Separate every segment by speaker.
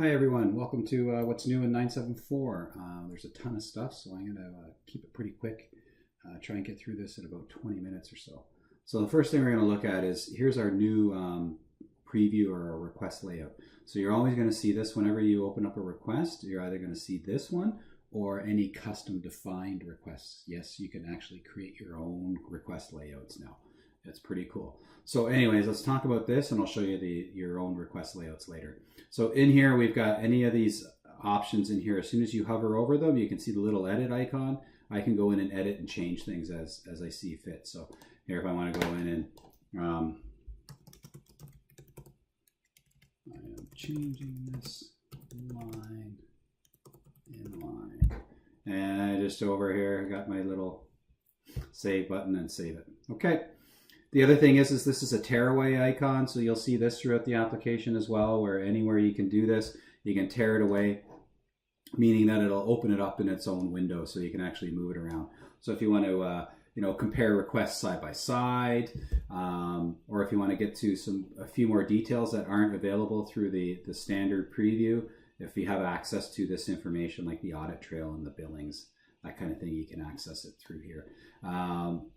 Speaker 1: Hi everyone, welcome to what's new in 9.7.4. There's a ton of stuff, so I'm going to keep it pretty quick, try and get through this in about 20 minutes or so. So the first thing we're going to look at is, here's our new preview or a request layout. So you're always going to see this whenever you open up a request. You're either going to see this one or any custom defined requests. Yes, you can actually create your own request layouts now. It's pretty cool. So anyways, let's talk about this and I'll show you your own request layouts later. So in here, we've got any of these options in here. As soon as you hover over them, you can see the little edit icon. I can go in and edit and change things as I see fit. So here, if I want to go in and I am changing this line in line. And I just over here got my little save button and save it. Okay. The other thing is this is a tearaway icon, so you'll see this throughout the application as well, where anywhere you can do this, you can tear it away, meaning that it'll open it up in its own window so you can actually move it around. So if you want to compare requests side by side, or if you want to get to a few more details that aren't available through the standard preview, if you have access to this information like the audit trail and the billings, that kind of thing, you can access it through here.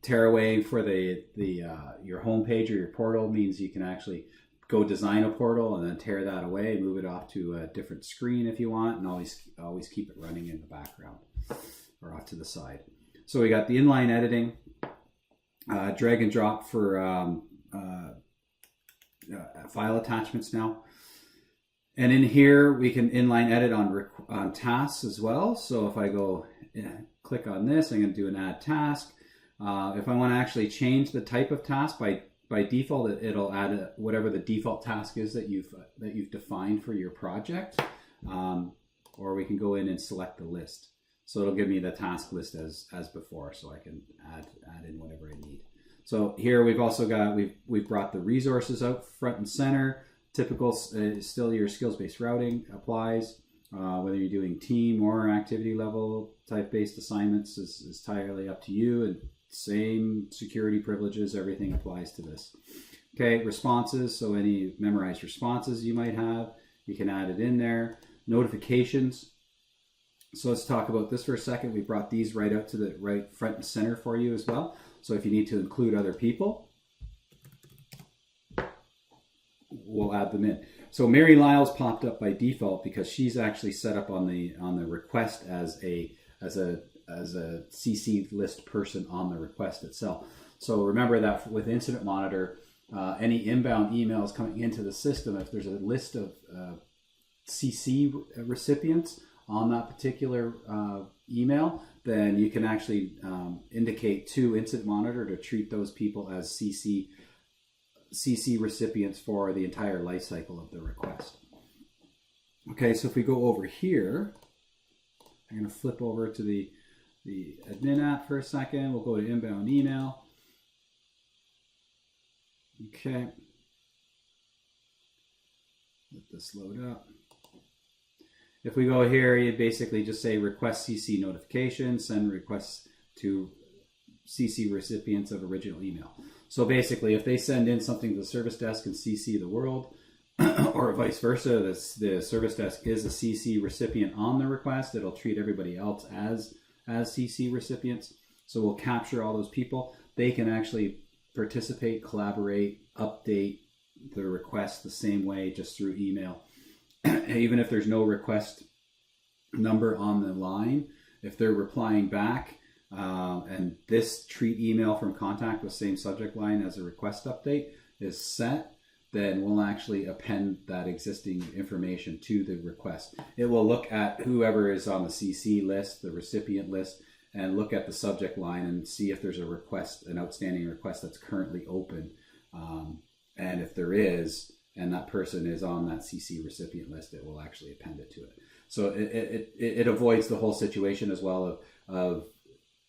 Speaker 1: Tearaway for your home page or your portal means you can actually go design a portal and then tear that away, move it off to a different screen if you want, and always keep it running in the background or off to the side. So we got the inline editing, drag and drop for file attachments now. And in here, we can inline edit on tasks as well. So if I go click on this, I'm going to do an add task. If I want to actually change the type of task, by default, it'll add whatever the default task is that you've defined for your project. Or we can go in and select the list. So it'll give me the task list as before, so I can add in whatever I need. So here we've also got, we've brought the resources out front and center. Typical, still your skills-based routing applies, whether you're doing team or activity level type-based assignments is entirely up to you, and same security privileges, everything applies to this. Okay, responses, so any memorized responses you might have, you can add it in there. Notifications, so let's talk about this for a second. We brought these right out to the right front and center for you as well. So if you need to include other people, we'll add them in. So Mary Lyle's popped up by default because she's actually set up on the request as a CC list person on the request itself. So remember that with IncidentMonitor, any inbound emails coming into the system, if there's a list of CC recipients on that particular email, then you can actually indicate to IncidentMonitor to treat those people as CC recipients for the entire life cycle of the request. Okay, so if we go over here, I'm going to flip over to the admin app for a second. We'll go to inbound email. Okay. Let this load up. If we go here, you basically just say request CC notification, send requests to CC recipients of original email. So basically, if they send in something to the service desk and CC the world, or vice versa, the service desk is a CC recipient on the request, it'll treat everybody else as CC recipients. So we'll capture all those people. They can actually participate, collaborate, update the request the same way, just through email. Even if there's no request number on the line, if they're replying back, and this treat email from contact with same subject line as a request update is set, then we'll actually append that existing information to the request. It will look at whoever is on the CC list, the recipient list, and look at the subject line and see if there's a request, an outstanding request that's currently open. And if there is, and that person is on that CC recipient list, it will actually append it to it. So it avoids the whole situation as well of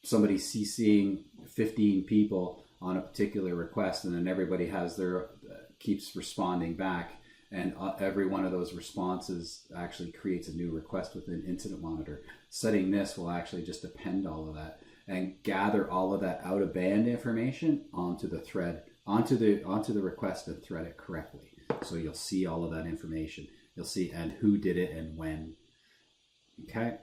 Speaker 1: somebody CCing 15 people on a particular request, and then everybody has keeps responding back, and every one of those responses actually creates a new request within IncidentMonitor. Setting this will actually just append all of that and gather all of that out of band information onto the thread, onto the request, and thread it correctly. So you'll see all of that information You'll see and who did it and when. Okay.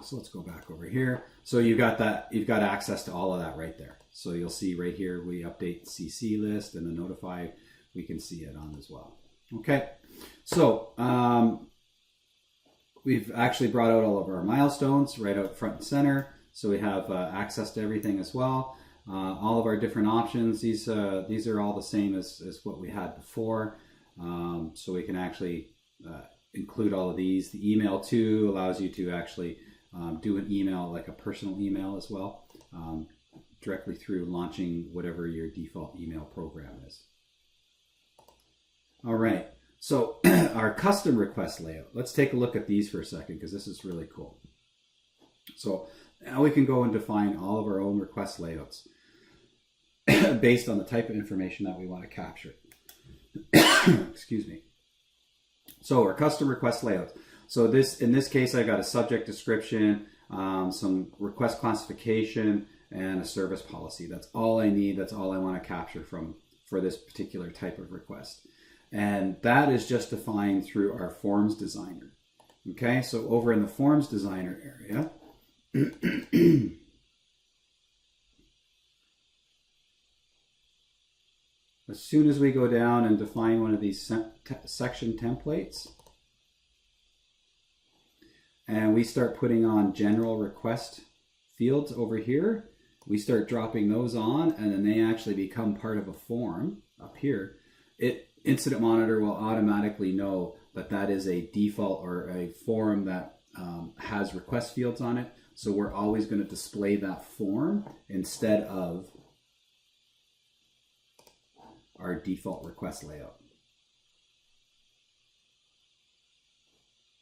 Speaker 1: So let's go back over here. So you've got access to all of that right there. So you'll see right here, we update CC list and the notify, we can see it on as well. Okay. So we've actually brought out all of our milestones right out front and center. So we have access to everything as well. All of our different options, these are all the same as what we had before. So we can actually include all of these. The email too allows you to actually do an email, like a personal email as well, directly through launching whatever your default email program is. All right, so our custom request layout. Let's take a look at these for a second because this is really cool. So now we can go and define all of our own request layouts based on the type of information that we want to capture. Excuse me. So our custom request layouts. So in this case, I got a subject description, some request classification, and a service policy. That's all I need. That's all I want to capture for this particular type of request. And that is just defined through our forms designer. Okay, so over in the forms designer area, as soon as we go down and define one of these section templates, and we start putting on general request fields over here, we start dropping those on, and then they actually become part of a form up here. IncidentMonitor will automatically know that that is a default or a form that has request fields on it. So we're always going to display that form instead of our default request layout.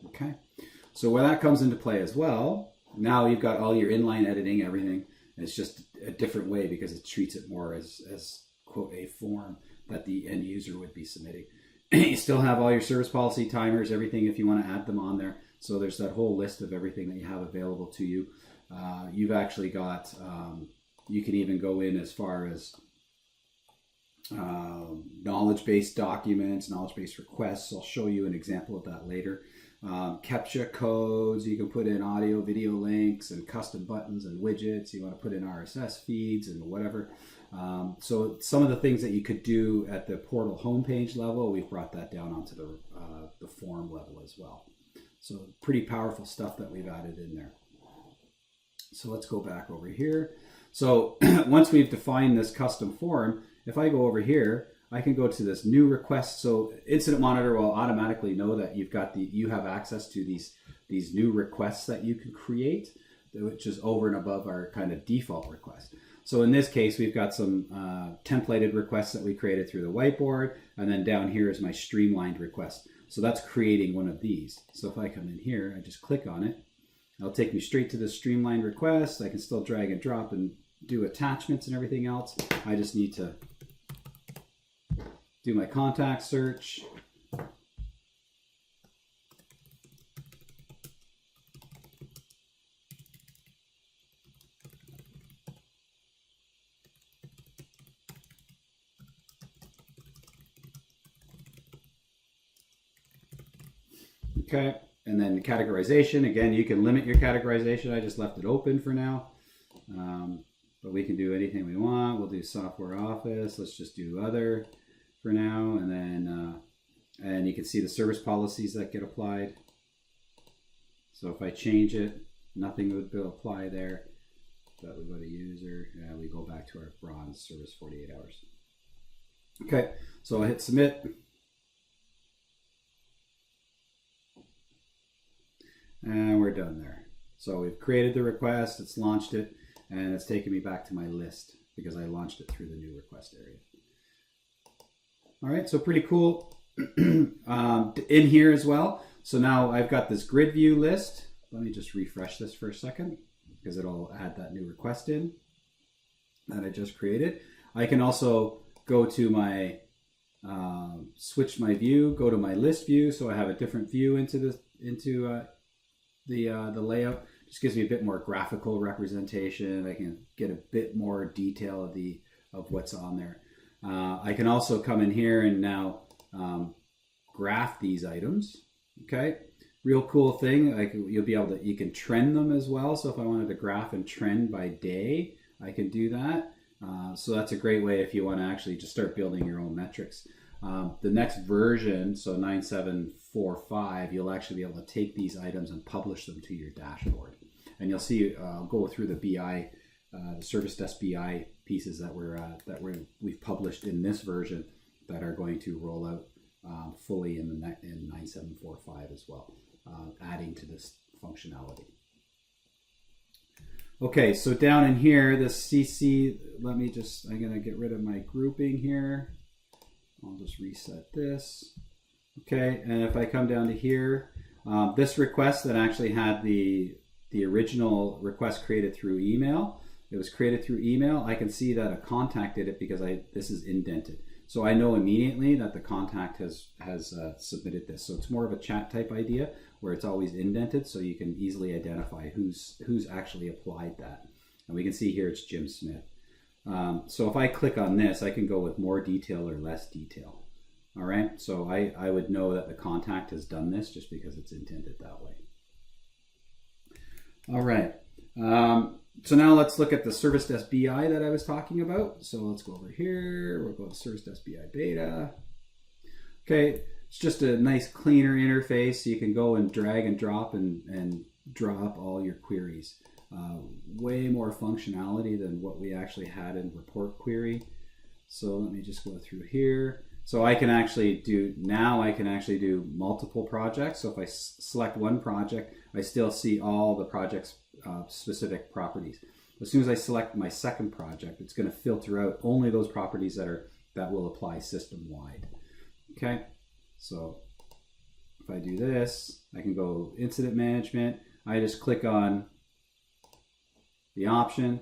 Speaker 1: Okay, so where that comes into play as well, now you've got all your inline editing, everything. It's just a different way because it treats it more as quote, a form that the end user would be submitting. You still have all your service policy, timers, everything if you want to add them on there. So there's that whole list of everything that you have available to you. You've actually got, you can even go in as far as knowledge-based documents, knowledge-based requests. I'll show you an example of that later. CAPTCHA codes, you can put in audio, video links, and custom buttons and widgets. You want to put in RSS feeds and whatever. So some of the things that you could do at the portal homepage level, we've brought that down onto the form level as well. So pretty powerful stuff that we've added in there. So let's go back over here. So once we've defined this custom form, if I go over here, I can go to this new request. So IncidentMonitor will automatically know that you have access to these new requests that you can create, which is over and above our kind of default request. So in this case, we've got some templated requests that we created through the whiteboard, and then down here is my streamlined request. So that's creating one of these. So if I come in here, I just click on it, it'll take me straight to the streamlined request. I can still drag and drop and do attachments and everything else. I just need to do my contact search. Okay, and then categorization. Again, you can limit your categorization. I just left it open for now. But we can do anything we want. We'll do software office. Let's just do other for now. And then and you can see the service policies that get applied. So if I change it, nothing would apply there. But we go to user, and we go back to our bronze service 48 hours. Okay, so I hit submit. And we're done there. So we've created the request, it's launched it, and it's taken me back to my list because I launched it through the new request area. All right, so pretty cool in here as well. So now I've got this grid view list. Let me just refresh this for a second because it'll add that new request in that I just created. I can also go to my, switch my view, go to my list view, so I have a different view into the layout. Just gives me a bit more graphical representation. I can get a bit more detail of what's on there. I can also come in here and now graph these items. Okay, real cool thing. Like you'll be able to, you can trend them as well. So if I wanted to graph and trend by day, I can do that. So that's a great way if you want to actually just start building your own metrics. The next version, so 9.7.45, you'll actually be able to take these items and publish them to your dashboard. And you'll see, I'll go through the BI, the Service Desk BI pieces that we've published in this version that are going to roll out fully in 9.7.45 as well, adding to this functionality. Okay, so down in here, the CC, I'm going to get rid of my grouping here. I'll just reset this. Okay, and if I come down to here, this request that actually had the original request created through email, it was created through email. I can see that a contact did it because this is indented. So I know immediately that the contact has submitted this. So it's more of a chat type idea where it's always indented, so you can easily identify who's actually applied that. And we can see here it's Jim Smith. So if I click on this, I can go with more detail or less detail. All right, so I would know that the contact has done this just because it's intended that way. All right, so now let's look at the Service Desk BI that I was talking about. So let's go over here, we'll go to Service Desk BI Beta. Okay, it's just a nice cleaner interface, so you can go and drag and drop and draw up all your queries. Way more functionality than what we actually had in Report Query. So let me just go through here. So I can actually do multiple projects. So if I select one project, I still see all the project's specific properties. As soon as I select my second project, it's going to filter out only those properties that will apply system-wide. Okay, so if I do this, I can go Incident Management. I just click on the option,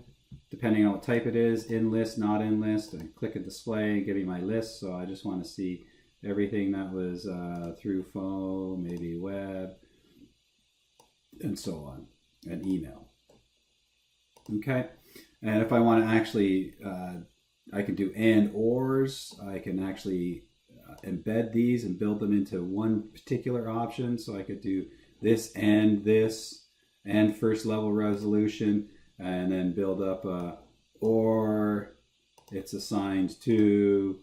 Speaker 1: depending on what type it is, in list, not in list, and click a display and give me my list. So I just want to see everything that was through phone, maybe web, and so on, and email. Okay, and if I want to actually, I can do and ors. I can actually embed these and build them into one particular option. So I could do this and first level resolution, and then build up or it's assigned to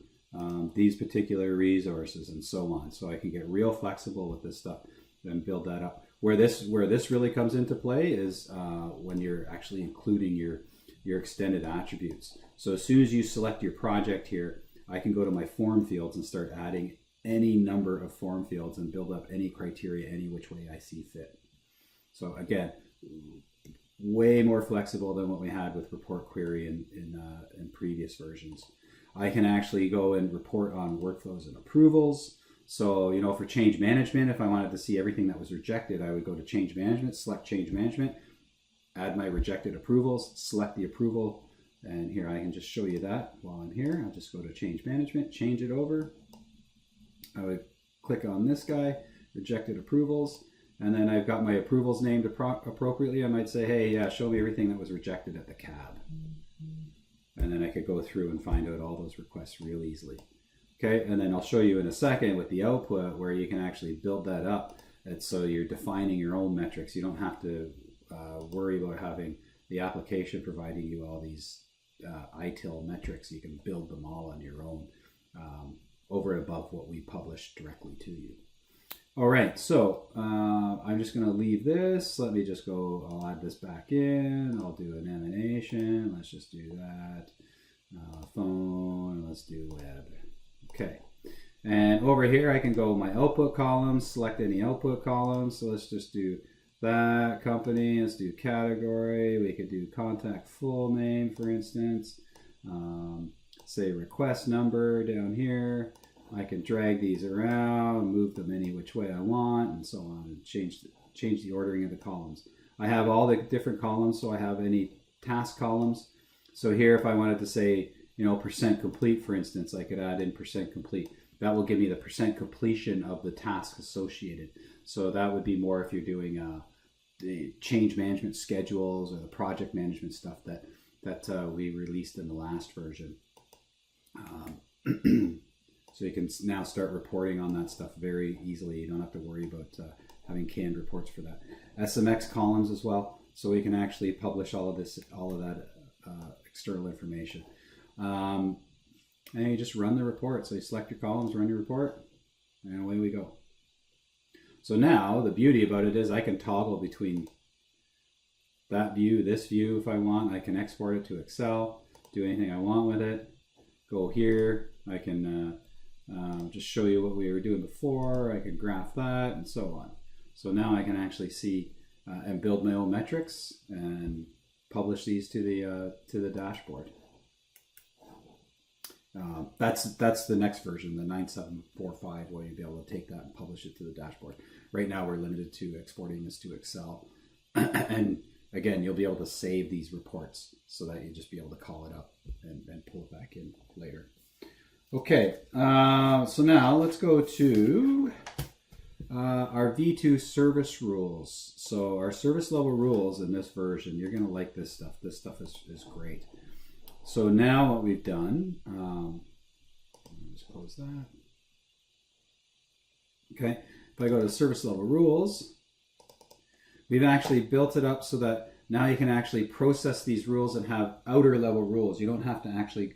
Speaker 1: these particular resources and so on. So I can get real flexible with this stuff and build that up. Where this really comes into play is when you're actually including your extended attributes. So as soon as you select your project here, I can go to my form fields and start adding any number of form fields and build up any criteria any which way I see fit. So again, way more flexible than what we had with Report Query in previous versions. I can actually go and report on workflows and approvals. So, you know, for change management, if I wanted to see everything that was rejected, I would go to change management, select change management, add my rejected approvals, select the approval, and here I can just show you that while I'm here. I'll just go to change management, change it over. I would click on this guy, rejected approvals, and then I've got my approvals named appropriately. I might say, hey, yeah, show me everything that was rejected at the cab. And then I could go through and find out all those requests real easily. Okay, and then I'll show you in a second with the output where you can actually build that up. And so you're defining your own metrics. You don't have to worry about having the application providing you all these ITIL metrics. You can build them all on your own over and above what we publish directly to you. All right, so I'm just going to leave this. Let me just go, I'll add this back in. I'll do an animation. Let's just do that. Phone, let's do web. Okay, and over here I can go my output columns, select any output columns. So let's just do that company. Let's do category. We could do contact full name, for instance. Say request number down here. I can drag these around, move them any which way I want, and so on, and change the ordering of the columns. I have all the different columns, so I have any task columns. So here, if I wanted to say, you know, % complete, for instance, I could add in % complete. That will give me the % completion of the task associated. So that would be more if you're doing the change management schedules or the project management stuff that we released in the last version. So you can now start reporting on that stuff very easily. You don't have to worry about having canned reports for that. SMX columns as well, so we can actually publish all of that external information. And you just run the report. So you select your columns, run your report, and away we go. So now the beauty about it is I can toggle between that view, this view if I want. I can export it to Excel, do anything I want with it. Go here, I can just show you what we were doing before. I can graph that and so on. So now I can actually see and build my own metrics and publish these to the dashboard. That's the next version, the 9.7.40, where you'll be able to take that and publish it to the dashboard. Right now we're limited to exporting this to Excel. And again, you'll be able to save these reports so that you just be able to call it up and pull it back in later. Okay, so now let's go to our V2 service rules. So our service level rules in this version, you're going to like this stuff. This stuff is great. So now what we've done, just close that. Okay, if I go to service level rules, we've actually built it up so that now you can actually process these rules and have outer level rules. You don't have to actually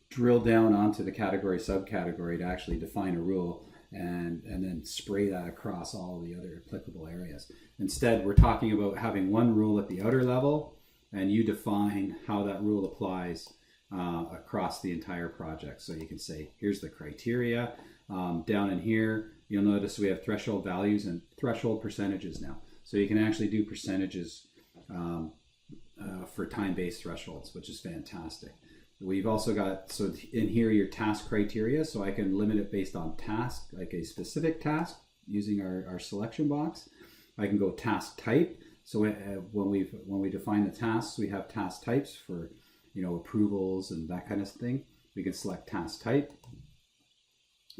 Speaker 1: drill down onto the category subcategory to actually define a rule and then spray that across all the other applicable areas. Instead, we're talking about having one rule at the outer level, and you define how that rule applies across the entire project. So you can say, here's the criteria. Down in here, you'll notice we have threshold values and threshold percentages now. So you can actually do percentages for time-based thresholds, which is fantastic. We've also got, so in here, your task criteria. So I can limit it based on task, like a specific task using our selection box. I can go task type. So when we define the tasks, we have task types for, approvals and that kind of thing. We can select task type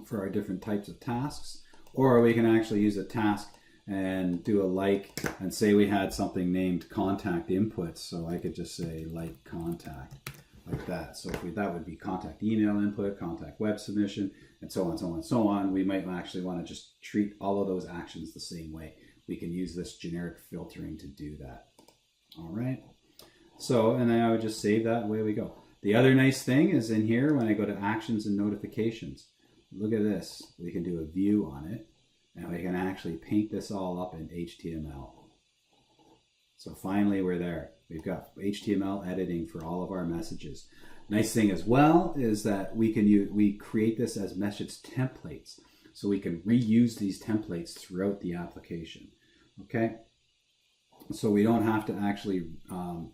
Speaker 1: for our different types of tasks, or we can actually use a task and do a like, and say we had something named contact inputs. So I could just say like contact, like that. So that would be contact email input, contact web submission, and so on, so on, so on. We might actually want to just treat all of those actions the same way. We can use this generic filtering to do that. All right. So, and then I would just save that, away we go. The other nice thing is in here, when I go to actions and notifications, look at this. We can do a view on it, and we can actually paint this all up in HTML. So finally we're there. We've got HTML editing for all of our messages. Nice thing as well is that we create this as message templates. So we can reuse these templates throughout the application. Okay? So we don't have to actually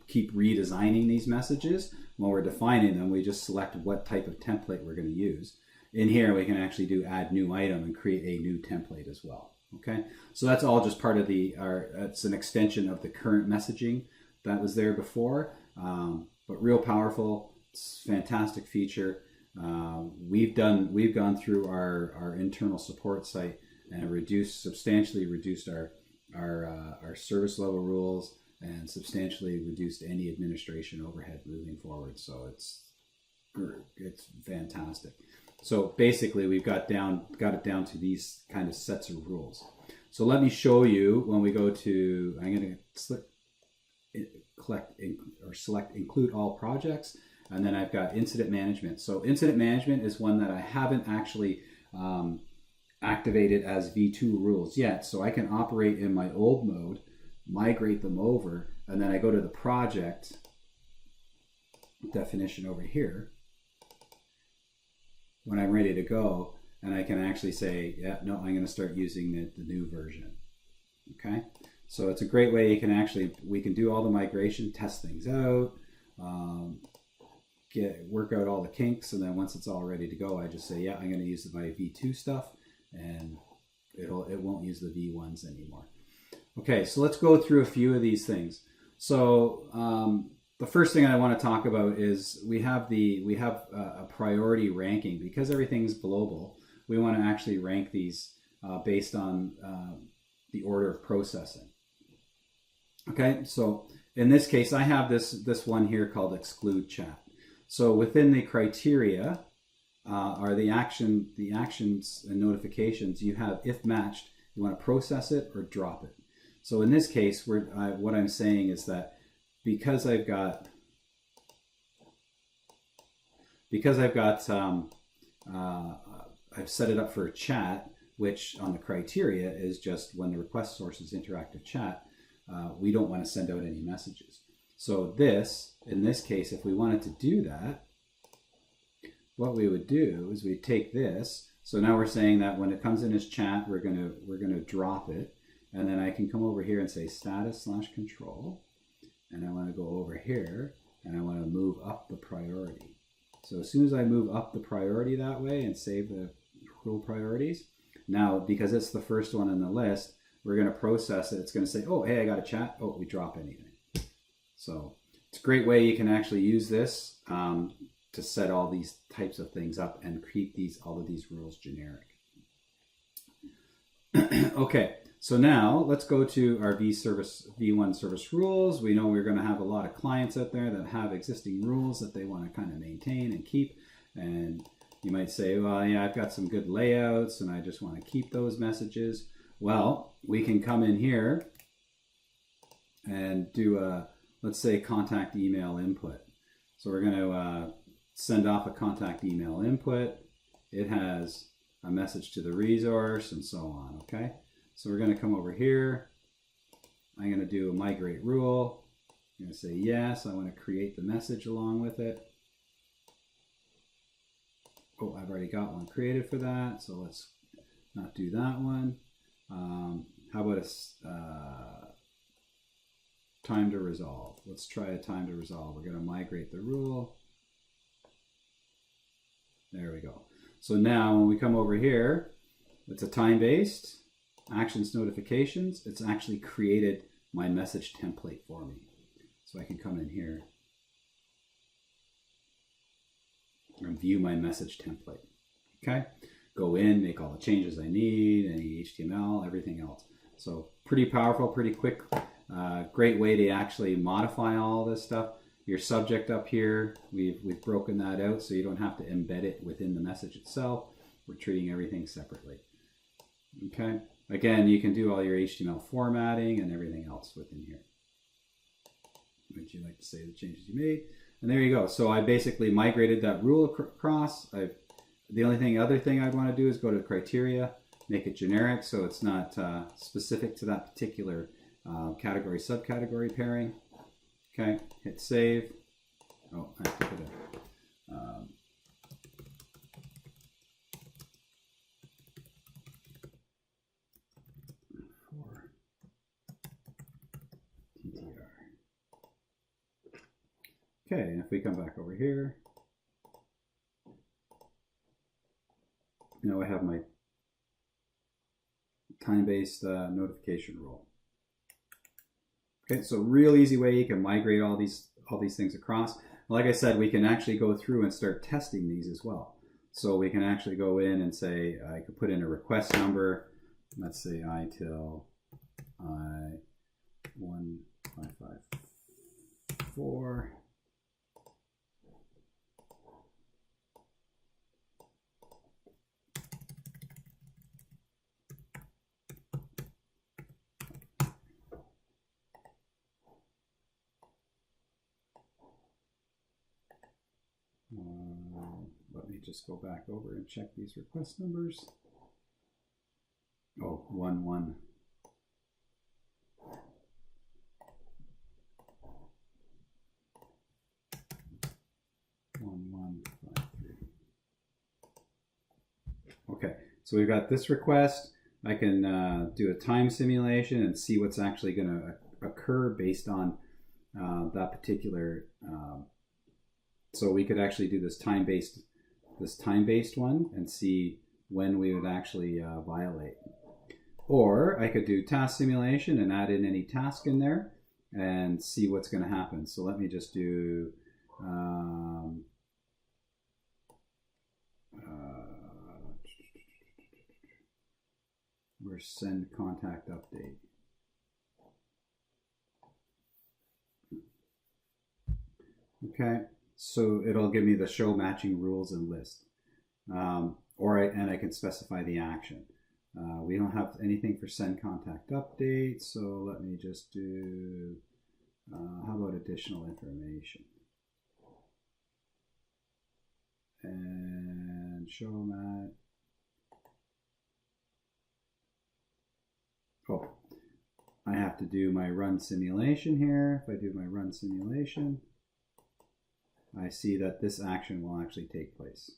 Speaker 1: keep redesigning these messages. When we're defining them, we just select what type of template we're going to use. In here, we can actually do add new item and create a new template as well. Okay, so that's all just part of it's an extension of the current messaging that was there before, but real powerful. It's a fantastic feature. We've gone through our internal support site and substantially reduced our service level rules and substantially reduced any administration overhead moving forward. So it's fantastic. So basically, we've got it down to these kind of sets of rules. So let me show you when we go to, I'm going to select include all projects, and then I've got incident management. So incident management is one that I haven't actually activated as V2 rules yet. So I can operate in my old mode, migrate them over, and then I go to the project definition over here when I'm ready to go, and I can actually say, yeah, no, I'm going to start using the new version. Okay, so it's a great way we can do all the migration, test things out, work out all the kinks, and then once it's all ready to go, I just say, yeah, I'm going to use my V2 stuff, and it won't use the V1s anymore. Okay, so let's go through a few of these things. So the first thing I want to talk about is we have a priority ranking. Because everything's global, we want to actually rank these based on the order of processing. Okay, so in this case, I have this one here called exclude chat. So within the criteria, are the actions and notifications you have if matched. You want to process it or drop it. So in this case, what I'm saying is that because I've set it up for a chat, which on the criteria is just when the request source is interactive chat, we don't want to send out any messages. So in this case, if we wanted to do that, what we would do is we'd take this. So now we're saying that when it comes in as chat, we're gonna drop it, and then I can come over here and say status/control, and I want to go over here and I want to move up the priority. So as soon as I move up the priority that way and save the rule priorities, now because it's the first one on the list, we're going to process it. It's going to say, oh, hey, I got a chat. Oh, we drop anything. So it's a great way you can actually use this to set all these types of things up and keep all of these rules generic. Okay, so now let's go to our V1 service rules. We know we're going to have a lot of clients out there that have existing rules that they want to kind of maintain and keep. And you might say, well, yeah, I've got some good layouts and I just want to keep those messages. Well, we can come in here and do let's say contact email input. So we're going to send off a contact email input. It has a message to the resource and so on, okay? So we're going to come over here. I'm going to do a migrate rule. I'm going to say yes, I want to create the message along with it. Oh, I've already got one created for that, so let's not do that one. How about a time to resolve? Let's try a time to resolve. We're going to migrate the rule. There we go. So now when we come over here, it's a time-based, actions notifications. It's actually created my message template for me. So I can come in here and view my message template. Okay, go in, make all the changes I need, any HTML, everything else. So pretty powerful, pretty quick, great way to actually modify all this stuff. Your subject up here, we've broken that out so you don't have to embed it within the message itself. We're treating everything separately. Okay, again, you can do all your HTML formatting and everything else within here. Would you like to say the changes you made? And there you go. So I basically migrated that rule across. The other thing I'd want to do is go to criteria, make it generic so it's not specific to that particular category subcategory pairing. Okay, hit save. Oh, I have to put it. For TTR. Okay, and if we come back over here, now I have my time-based notification rule. Okay, so real easy way you can migrate all these things across. Like I said, we can actually go through and start testing these as well. So we can actually go in and say, I could put in a request number. Let's say I till I1554. Let me just go back over and check these request numbers. Oh, 1, 1. 1, 1, 5, 3. Okay, so we've got this request. I can do a time simulation and see what's actually going to occur based on that particular. So we could actually do this time-based one and see when we would actually violate. Or I could do task simulation and add in any task in there and see what's going to happen. So let me just do where's send contact update. Okay, so it'll give me the show matching rules and list. and I can specify the action. We don't have anything for send contact update, so let me just do, how about additional information? And show that. Oh, I have to do my run simulation here. If I do my run simulation, I see that this action will actually take place.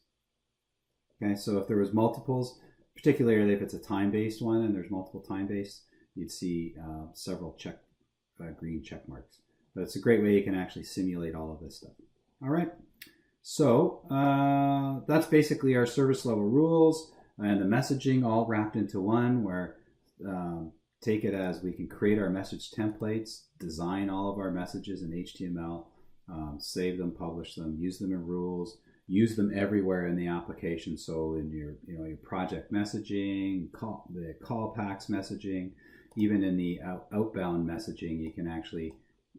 Speaker 1: Okay, so if there was multiples, particularly if it's a time-based one and there's multiple time-based, you'd see several green check marks. But it's a great way you can actually simulate all of this stuff. All right, so that's basically our service level rules and the messaging all wrapped into one, where take it as we can create our message templates, design all of our messages in HTML, save them, publish them, use them in rules, use them everywhere in the application. So in your, your project messaging, the call packs messaging, even in the outbound messaging, you can actually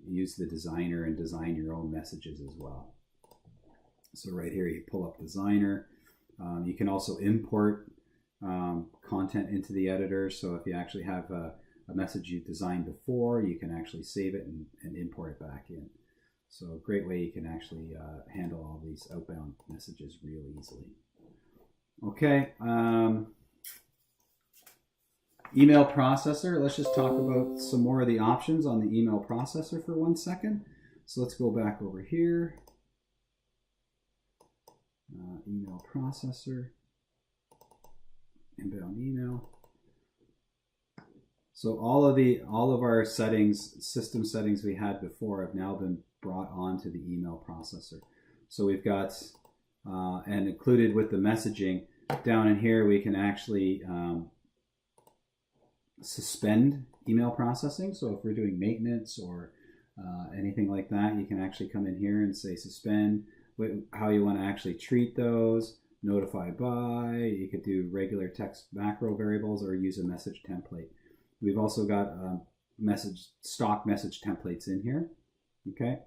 Speaker 1: use the designer and design your own messages as well. So right here, you pull up designer. You can also import content into the editor. So if you actually have a message you designed before, you can actually save it and import it back in. So a great way you can actually handle all these outbound messages real easily. Okay, email processor. Let's just talk about some more of the options on the email processor for 1 second. So let's go back over here. Email processor, inbound email. So all of our settings, system settings we had before, have now been brought onto the email processor. So we've got, and included with the messaging, down in here we can actually suspend email processing. So if we're doing maintenance or anything like that, you can actually come in here and say suspend, how you want to actually treat those, notify by, you could do regular text macro variables or use a message template. We've also got stock message templates in here. Okay,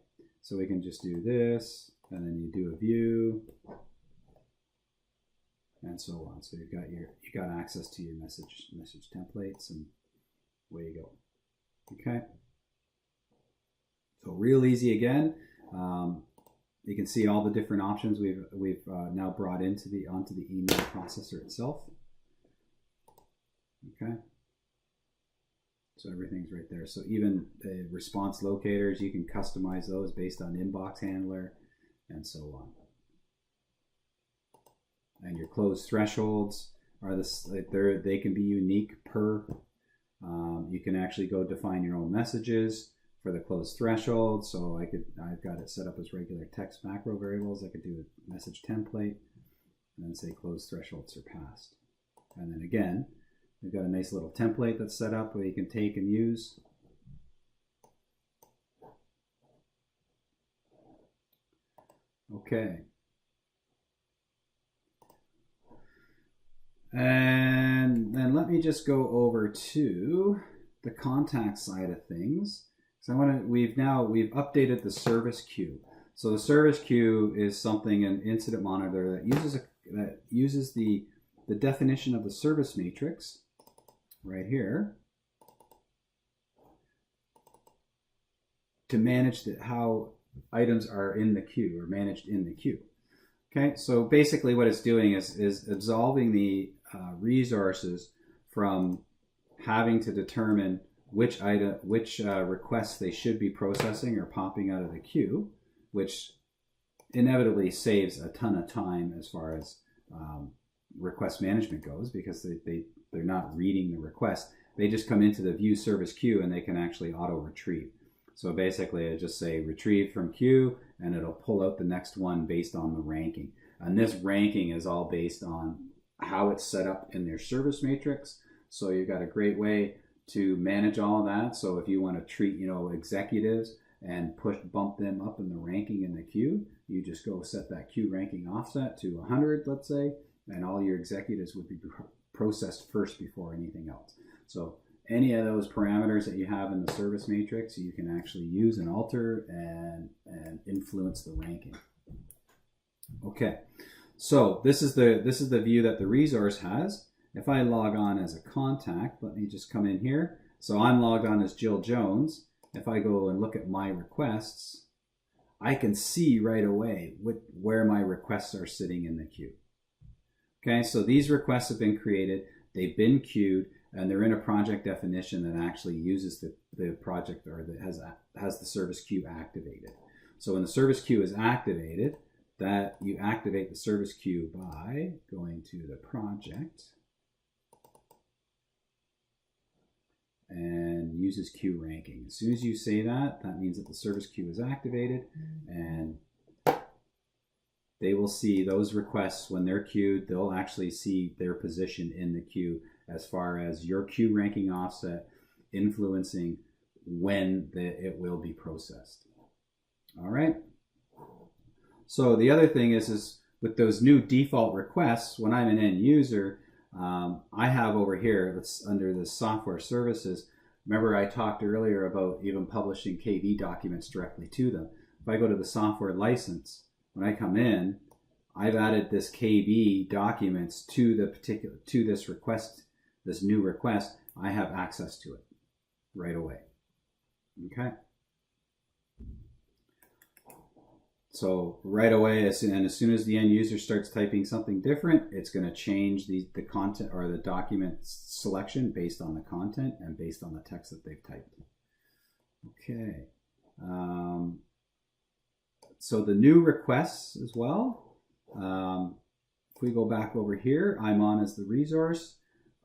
Speaker 1: so we can just do this, and then you do a view, and so on. So you got access to your message templates, and away you go. Okay, so real easy again. You can see all the different options we've now brought onto the email processor itself. Okay. So everything's right there. So even the response locators, you can customize those based on inbox handler and so on. And your close thresholds are they can be unique per. You can actually go define your own messages for the close threshold. So I've got it set up as regular text macro variables. I could do a message template and then say close threshold surpassed. And then again, we've got a nice little template that's set up where you can take and use. Okay. And then let me just go over to the contact side of things. So we've updated the service queue. So the service queue is something in IncidentMonitor that uses the definition of the service matrix right here to manage how items are in the queue or managed in the queue. Okay, so basically what it's doing is absolving the resources from having to determine which requests they should be processing or popping out of the queue, which inevitably saves a ton of time as far as request management goes, because they're not reading the request. They just come into the view service queue and they can actually auto retrieve. So basically I just say retrieve from queue and it'll pull out the next one based on the ranking. And this ranking is all based on how it's set up in their service matrix. So you've got a great way to manage all of that. So if you want to treat, executives and bump them up in the ranking in the queue, you just go set that queue ranking offset to 100, let's say, and all your executives would be processed first before anything else. So any of those parameters that you have in the service matrix, you can actually use and alter and influence the ranking. Okay, So this is the view that the resource has. If I log on as a contact, let me just come in here. So I'm logged on as Jill Jones. If I go and look at my requests, I can see right away where my requests are sitting in the queue. Okay, so these requests have been created, they've been queued, and they're in a project definition that actually uses the project, or that has the service queue activated. So when the service queue is activated, that you activate the service queue by going to the project and uses queue ranking. As soon as you say that, that means that the service queue is activated, and they will see those requests when they're queued. They'll actually see their position in the queue as far as your queue ranking offset influencing when it will be processed. All right. So the other thing is with those new default requests, when I'm an end user, I have over here, that's under the software services. Remember I talked earlier about even publishing KV documents directly to them. If I go to the software license, when I come in, I've added this KB documents to this request, this new request. I have access to it right away. Okay. So right away, as soon as the end user starts typing something different, it's going to change the content or the document selection based on the content and based on the text that they've typed. Okay. So the new requests as well. If we go back over here, I'm on as the resource.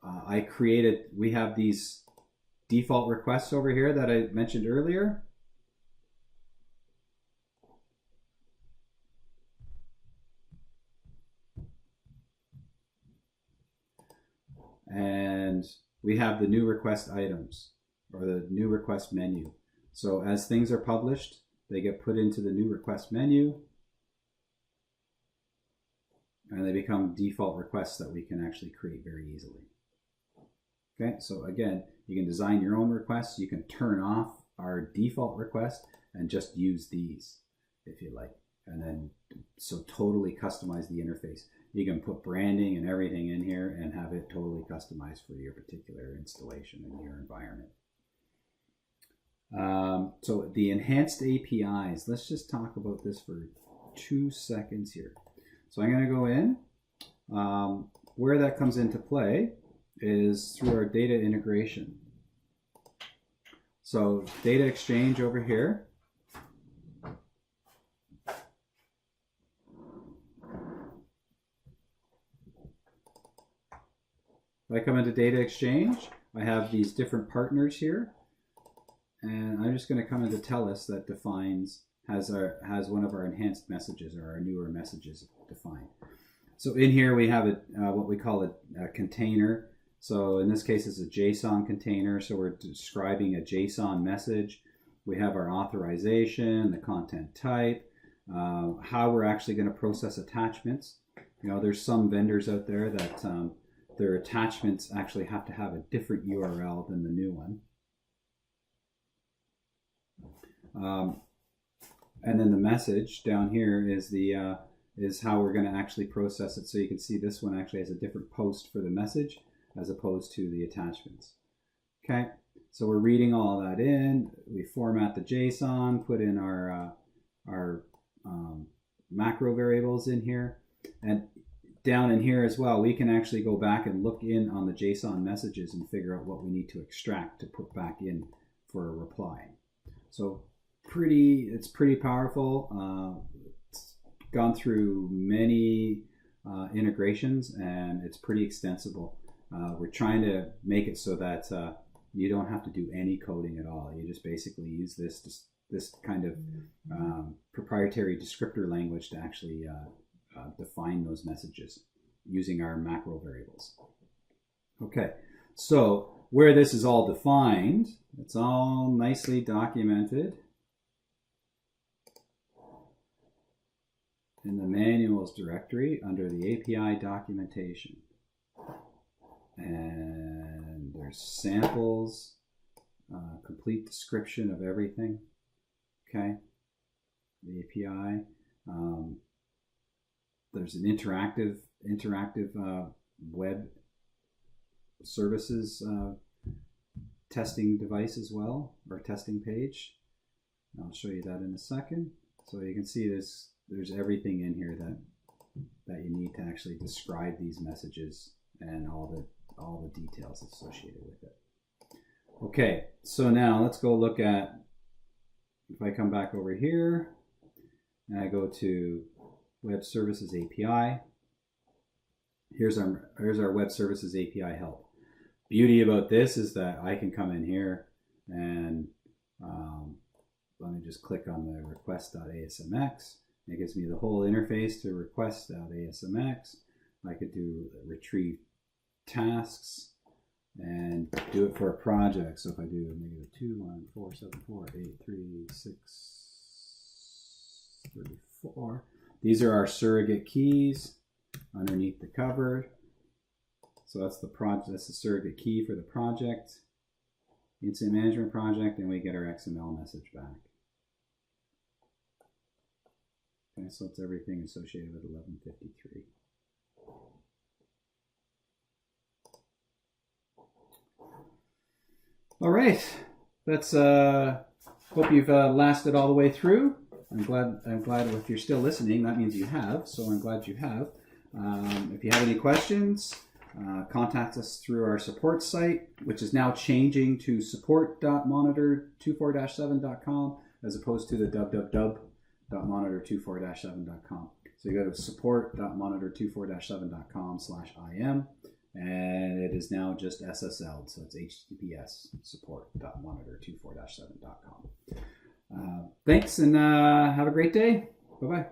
Speaker 1: We have these default requests over here that I mentioned earlier. And we have the new request items, or the new request menu. So as things are published, they get put into the new request menu, and they become default requests that we can actually create very easily. Okay, so again, you can design your own requests. You can turn off our default request and just use these if you like. And then, so totally customize the interface. You can put branding and everything in here and have it totally customized for your particular installation in your environment. So the enhanced APIs, let's just talk about this for 2 seconds here. So I'm going to go in. Where that comes into play is through our data integration. So data exchange over here. If I come into data exchange, I have these different partners here, and I'm just going to come into TELUS that has one of our enhanced messages, or our newer messages defined. So in here we have what we call a container. So in this case it's a JSON container, so we're describing a JSON message. We have our authorization, the content type, how we're actually going to process attachments. You know, there's some vendors out there that their attachments actually have to have a different URL than the new one. And then the message down here is how we're going to actually process it. So you can see this one actually has a different post for the message as opposed to the attachments. Okay, so we're reading all that in. We format the JSON, put in our macro variables in here, and down in here as well, we can actually go back and look in on the JSON messages and figure out what we need to extract to put back in for a reply. So it's pretty powerful. It's gone through many integrations, and it's pretty extensible. We're trying to make it so that you don't have to do any coding at all. You just basically use this kind of proprietary descriptor language to actually define those messages using our macro variables. Okay, so where this is all defined, it's all nicely documented in the manuals directory under the API documentation. And there's samples, complete description of everything. Okay, the API. there's an interactive web services testing device as well, or testing page. I'll show you that in a second. So you can see there's everything in here that you need to actually describe these messages and all the details associated with it. Okay, so now let's go look at, if I come back over here and I go to Web Services API, here's our Web Services API help. Beauty about this is that I can come in here and let me just click on the request.asmx. It gives me the whole interface to request.asmx. I could do retrieve tasks and do it for a project. So if I do -21474833634, these are our surrogate keys underneath the cover. So that's the project. That's the surrogate key for the project, incident management project, and we get our XML message back. Okay, so it's everything associated with 1153. All right, that's hope you've lasted all the way through. I'm glad if you're still listening, that means you have. So I'm glad you have. If you have any questions, contact us through our support site, which is now changing to support.monitor24-7.com as opposed to the www.monitor24-7.com. So you go to support.monitor24-7.com/IM, and it is now just SSL, so it's HTTPS, support.monitor24-7.com. Thanks, and have a great day. Bye-bye.